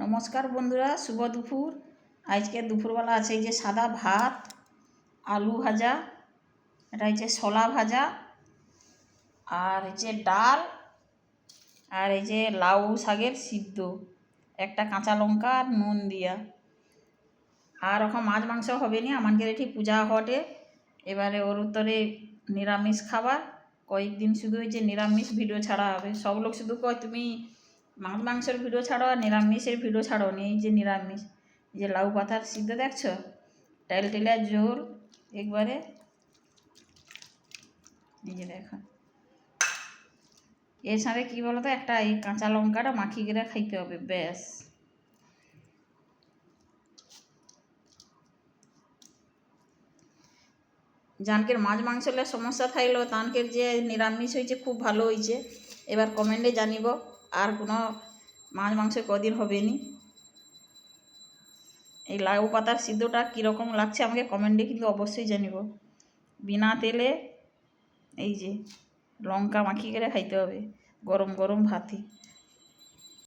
নমস্কার বন্ধুরা, শুভ দুপুর। আজকে দুপুরবেলা আছে এই যে সাদা ভাত, আলু ভাজা, এটা হচ্ছে শলা ভাজা, আর হচ্ছে ডাল, আর এই যে লাউ শাকের সিদ্ধ, একটা কাঁচা লঙ্কা আর নুন দিয়া। আর ওখানে মাছ মাংস হবে নি, আমাদের এটি পূজা ঘটে। এবারে ওর উত্তরে নিরামিষ খাবার। কয়েকদিন শুধু হয়েছে নিরামিষ ভিডিও ছাড়া হবে। সব লোক শুধু কয় তুমি মাছ মাংসের ভিডিও ছাড়ো আর নিরামিষের ভিডিও ছাড়ো নি। এই যে নিরামিষ, এই যে লাউ পাতার সিদ্ধ দেখছো, টেলটেলা ঝোল একবারে, এই যে দেখো। এর সাথে কী বলতো, একটা এই কাঁচা লঙ্কাটা মাখিয়ে করে খাইতে হবে, ব্যাস। জানকের মাছ মাংসলে সমস্যা থাকলেও তানকের যে নিরামিষ হয়েছে খুব ভালো হয়েছে। এবার কমেন্টে জানিব আর কোনো মাছ মাংস কদিন হবে নি। এই লাউ পাতার সিদ্ধটা কীরকম লাগছে আমাকে কমেন্টে কিন্তু অবশ্যই জানিব। বিনা তেলে এই যে লঙ্কা মাখিয়ে করে খাইতে হবে গরম গরম ভাতে।